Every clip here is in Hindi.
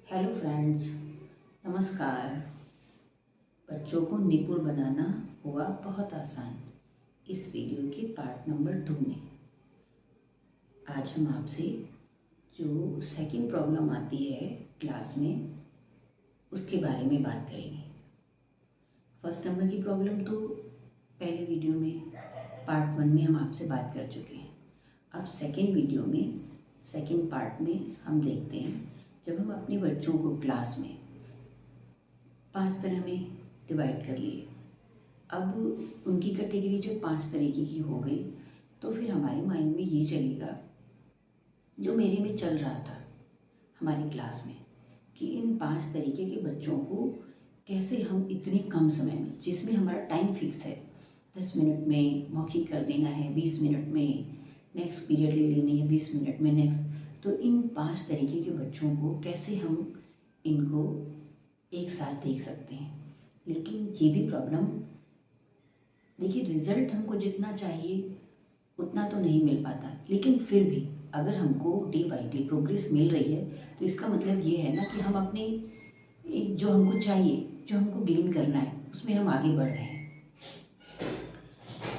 हेलो फ्रेंड्स, नमस्कार। बच्चों को निपुण बनाना हुआ बहुत आसान। इस वीडियो के पार्ट नंबर 2 में आज हम आपसे जो सेकंड प्रॉब्लम आती है क्लास में उसके बारे में बात करेंगे। फर्स्ट नंबर की प्रॉब्लम तो पहले वीडियो में पार्ट 1 में हम आपसे बात कर चुके हैं। अब सेकंड वीडियो में सेकंड पार्ट में हम देखते हैं जब हम अपने बच्चों को क्लास में 5 तरह में डिवाइड कर लिए। अब उनकी कैटेगरी जब 5 तरीके की हो गई तो फिर हमारे माइंड में ये चलेगा जो मेरे में चल रहा था हमारी क्लास में कि इन 5 तरीके के बच्चों को कैसे हम इतने कम समय में, जिसमें हमारा टाइम फिक्स है 10 मिनट में मौखिक कर देना है, 20 मिनट में नेक्स्ट पीरियड ले लेनी है, 20 मिनट में नेक्स्ट, तो इन 5 तरीके के बच्चों को कैसे हम इनको एक साथ देख सकते हैं। लेकिन ये भी प्रॉब्लम, देखिए रिजल्ट हमको जितना चाहिए उतना तो नहीं मिल पाता, लेकिन फिर भी अगर हमको डे बाई डे प्रोग्रेस मिल रही है तो इसका मतलब ये है ना कि हम अपने एक जो हमको चाहिए, जो हमको गेन करना है, उसमें हम आगे बढ़ रहे हैं।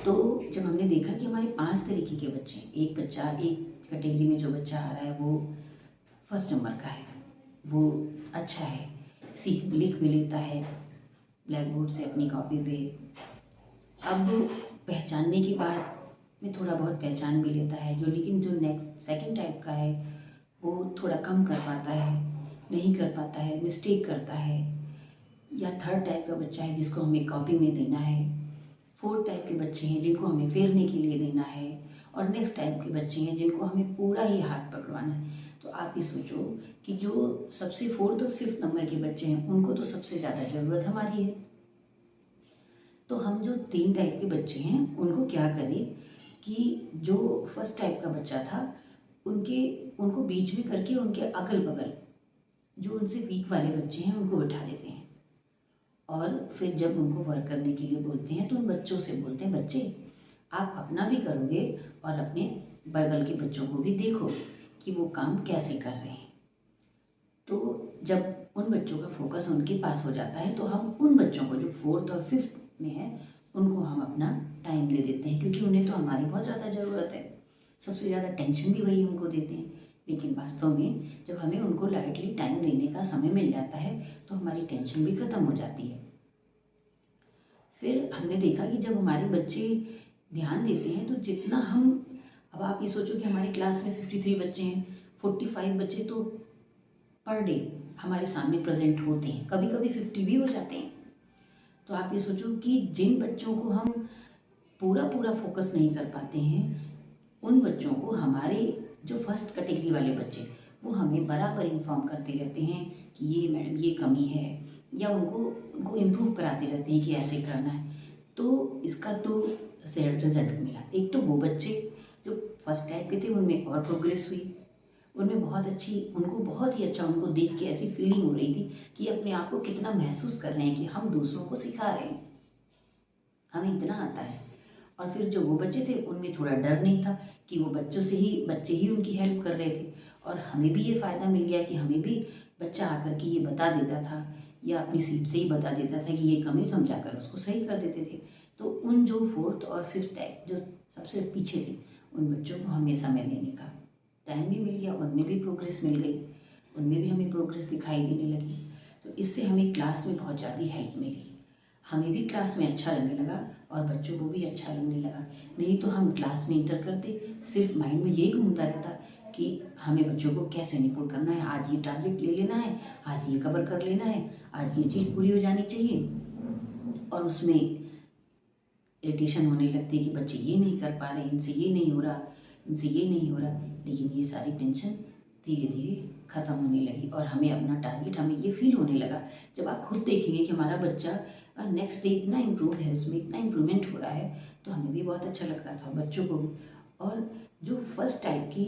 तो जब हमने देखा कि हमारे 5 तरीके के बच्चे, एक बच्चा, एक कैटेगरी में जो बच्चा आ रहा है वो फर्स्ट नंबर का है, वो अच्छा है, सीख लिख भी लेता है ब्लैक बोर्ड से अपनी कॉपी पे। अब पहचानने के बाद में थोड़ा बहुत पहचान भी लेता है, जो लेकिन जो नेक्स्ट सेकंड टाइप का है वो थोड़ा कम कर पाता है, नहीं कर पाता है, मिस्टेक करता है। या थर्ड टाइप का बच्चा है जिसको हमें कॉपी में देना है। फोर्थ टाइप के बच्चे हैं जिनको हमें फेरने के लिए देना है। और नेक्स्ट टाइप के बच्चे हैं जिनको हमें पूरा ही हाथ पकड़वाना है। तो आप ये सोचो कि जो सबसे फोर्थ और फिफ्थ नंबर के बच्चे हैं उनको तो सबसे ज़्यादा ज़रूरत हमारी है। तो हम जो 3 टाइप के बच्चे हैं उनको क्या करें कि जो फर्स्ट टाइप का बच्चा था उनको बीच में करके उनके अगल बगल जो उनसे वीक वाले बच्चे हैं उनको बिठा देते हैं। और फिर जब उनको वर्क करने के लिए बोलते हैं तो उन बच्चों से बोलते हैं, बच्चे आप अपना भी करोगे और अपने बगल के बच्चों को भी देखो कि वो काम कैसे कर रहे हैं। तो जब उन बच्चों का फोकस उनके पास हो जाता है तो हम उन बच्चों को जो फोर्थ और फिफ्थ में है उनको हम अपना टाइम दे देते हैं, क्योंकि उन्हें तो हमारी बहुत ज़्यादा ज़रूरत है, सबसे ज़्यादा टेंशन भी वही उनको देते हैं। लेकिन वास्तव में जब हमें उनको लाइटली टाइम देने का समय मिल जाता है तो हमारी टेंशन भी ख़त्म हो जाती है। फिर हमने देखा कि जब हमारे बच्चे ध्यान देते हैं तो जितना हम, अब आप ये सोचो कि हमारी क्लास में 53 बच्चे हैं, 45 बच्चे तो पर डे हमारे सामने प्रेजेंट होते हैं, कभी कभी 50 भी हो जाते हैं। तो आप ये सोचो कि जिन बच्चों को हम पूरा पूरा फोकस नहीं कर पाते हैं उन बच्चों को हमारे जो फर्स्ट कैटेगरी वाले बच्चे वो हमें बराबर इन्फॉर्म करते रहते हैं कि ये मैडम ये कमी है, या उनको उनको इम्प्रूव कराते रहते हैं कि ऐसे करना है। तो इसका तो रिजल्ट मिला। एक तो वो बच्चे जो फर्स्ट टाइप के थे उनमें और प्रोग्रेस हुई, उनमें बहुत अच्छी, उनको बहुत ही अच्छा, उनको देख के ऐसी फीलिंग हो रही थी कि अपने आप को कितना महसूस कर रहे हैं कि हम दूसरों को सिखा रहे हैं, हमें इतना आता है। और फिर जो वो बच्चे थे उनमें थोड़ा डर नहीं था कि वो बच्चे ही उनकी हेल्प कर रहे थे। और हमें भी ये फ़ायदा मिल गया कि हमें भी बच्चा आकर के ये बता देता था या अपनी सीट से ही बता देता था कि ये कमी, तो हम जाकर उसको सही कर देते थे। तो उन जो फोर्थ और फिफ्थ टाइप जो सबसे पीछे थे उन बच्चों को हमें समय देने का टाइम भी मिल गया, उनमें भी प्रोग्रेस मिल गई, उनमें भी हमें प्रोग्रेस दिखाई देने लगी। तो इससे हमें क्लास में बहुत ज़्यादा हेल्प मिली, हमें भी क्लास में अच्छा लगने लगा और बच्चों को भी अच्छा लगने लगा। नहीं तो हम क्लास में इंटर करते सिर्फ माइंड में यही घूमता रहता कि हमें बच्चों को कैसे निपुण करना है, आज ये टारगेट ले लेना है, आज ये कवर कर लेना है, आज ये चीज़ पूरी हो जानी चाहिए। और उसमें इरिटेशन होने लगती है कि बच्चे ये नहीं कर पा रहे, इनसे ये नहीं हो रहा, इनसे ये नहीं हो रहा। लेकिन ये सारी टेंशन धीरे धीरे ख़त्म होने लगी और हमें अपना टारगेट, हमें ये फील होने लगा जब आप खुद देखेंगे कि हमारा बच्चा नेक्स्ट डे इतना इम्प्रूव है, उसमें इतना इम्प्रूवमेंट हो रहा है, तो हमें भी बहुत अच्छा लगता था, बच्चों को भी। और जो फर्स्ट टाइप की,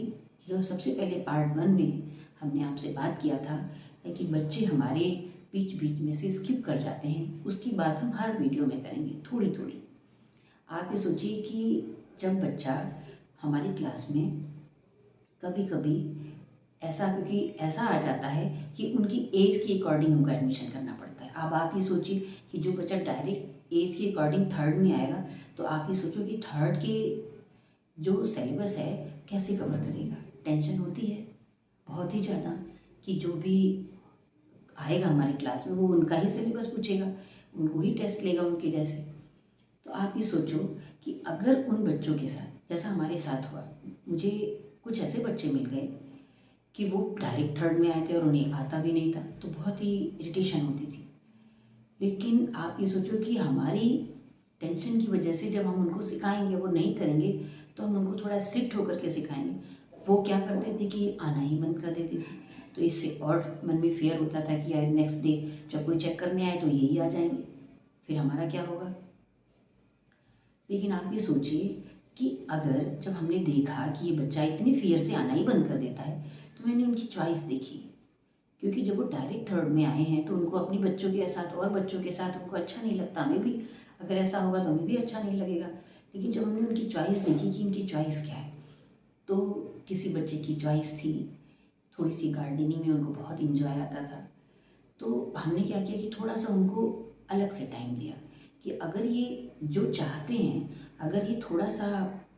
जो सबसे पहले पार्ट 1 में हमने आपसे बात किया था कि बच्चे हमारे बीच बीच में से स्किप कर जाते हैं, उसकी बात हम हर वीडियो में करेंगे थोड़ी थोड़ी। आप ये सोचिए कि जब बच्चा हमारी क्लास में कभी कभी ऐसा क्योंकि ऐसा आ जाता है कि उनकी एज के अकॉर्डिंग उनको एडमिशन करना पड़ता है। अब आप ये सोचिए कि जो बच्चा डायरेक्ट एज के अकॉर्डिंग थर्ड में आएगा, तो आप ये सोचो कि थर्ड के जो सिलेबस है कैसे कवर करेगा। टेंशन होती है बहुत ही ज़्यादा कि जो भी आएगा हमारी क्लास में वो उनका ही सिलेबस पूछेगा, उनको ही टेस्ट लेगा उनके जैसे। तो आप ये सोचो कि अगर उन बच्चों के साथ जैसा हमारे साथ हुआ, मुझे कुछ ऐसे बच्चे मिल गए कि वो डायरेक्ट थर्ड में आए थे और उन्हें आता भी नहीं था, तो बहुत ही इरिटेशन होती थी। लेकिन आप ये सोचो कि हमारी टेंशन की वजह से जब हम उनको सिखाएंगे वो नहीं करेंगे, तो हम उनको थोड़ा स्ट्रिक्ट होकर के सिखाएंगे। वो क्या करते थे कि आना ही बंद कर देते थे, तो इससे और मन में फियर होता था कि यार नेक्स्ट डे जब कोई चेक करने आए तो यही आ जाएंगे, फिर हमारा क्या होगा। लेकिन आप ये सोचिए कि अगर जब हमने देखा कि ये बच्चा इतनी फियर से आना ही बंद कर देता है, तो मैंने उनकी चॉइस देखी। क्योंकि जब वो डायरेक्ट थर्ड में आए हैं तो उनको अपनी बच्चों के साथ और बच्चों के साथ उनको अच्छा नहीं लगता, हमें भी अगर ऐसा होगा तो हमें भी अच्छा नहीं लगेगा। लेकिन जब हमने उनकी चॉइस देखी कि इनकी चॉइस क्या है, तो किसी बच्चे की चॉइस थी थोड़ी सी गार्डनिंग में, उनको बहुत इंजॉय आता था। तो हमने क्या किया कि थोड़ा सा उनको अलग से टाइम दिया कि अगर ये जो चाहते हैं, अगर ये थोड़ा सा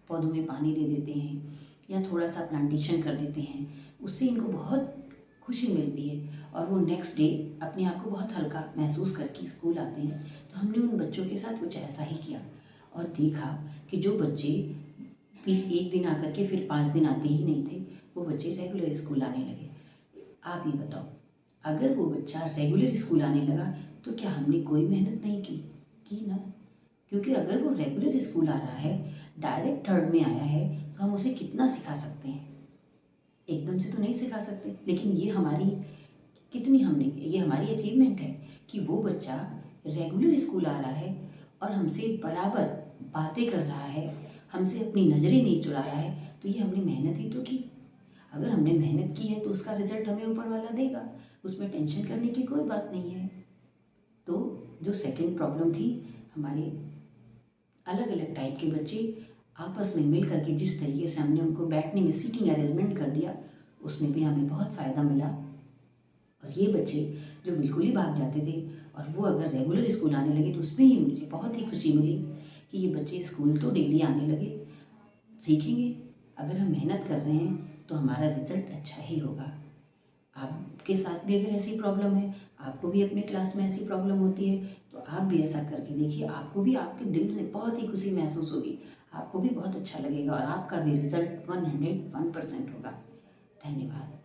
पौधों में पानी दे देते हैं या थोड़ा सा प्लांटेशन कर देते हैं, उससे इनको बहुत खुशी मिलती है और वो नेक्स्ट डे अपने आप को बहुत हल्का महसूस करके स्कूल आते हैं। तो हमने उन बच्चों के साथ कुछ ऐसा ही किया और देखा कि जो बच्चे भी एक दिन आकर के फिर 5 दिन आते ही नहीं थे, वो बच्चे रेगुलर स्कूल आने लगे। आप ये बताओ, अगर वो बच्चा रेगुलर स्कूल आने लगा तो क्या हमने कोई मेहनत नहीं की ना। क्योंकि अगर वो रेगुलर स्कूल आ रहा है, डायरेक्ट थर्ड में आया है, तो हम उसे कितना सिखा सकते हैं। एकदम से तो नहीं सिखा सकते, लेकिन ये हमारी अचीवमेंट है कि वो बच्चा रेगुलर स्कूल आ रहा है और हमसे बराबर बातें कर रहा है, हमसे अपनी नज़रें नहीं चुरा रहा है। तो ये हमने मेहनत ही तो की। अगर हमने मेहनत की है तो उसका रिजल्ट हमें ऊपर वाला देगा, उसमें टेंशन करने की कोई बात नहीं है। तो जो सेकंड प्रॉब्लम थी, हमारे अलग अलग टाइप के बच्चे आपस में मिल करके जिस तरीके से हमने उनको बैठने में सीटिंग अरेंजमेंट कर दिया, उसमें भी हमें बहुत फ़ायदा मिला। और ये बच्चे जो बिल्कुल ही भाग जाते थे और वो अगर रेगुलर स्कूल आने लगे, तो उसमें ही मुझे बहुत ही खुशी मिली कि ये बच्चे स्कूल तो डेली आने लगे। सीखेंगे, अगर हम मेहनत कर रहे हैं तो हमारा रिजल्ट अच्छा ही होगा। आपके साथ भी अगर ऐसी प्रॉब्लम है, आपको भी अपने क्लास में ऐसी प्रॉब्लम होती है, तो आप भी ऐसा करके देखिए, आपको भी आपके दिल में बहुत ही खुशी महसूस होगी, आपको भी बहुत अच्छा लगेगा और आपका भी रिजल्ट 101% होगा। धन्यवाद।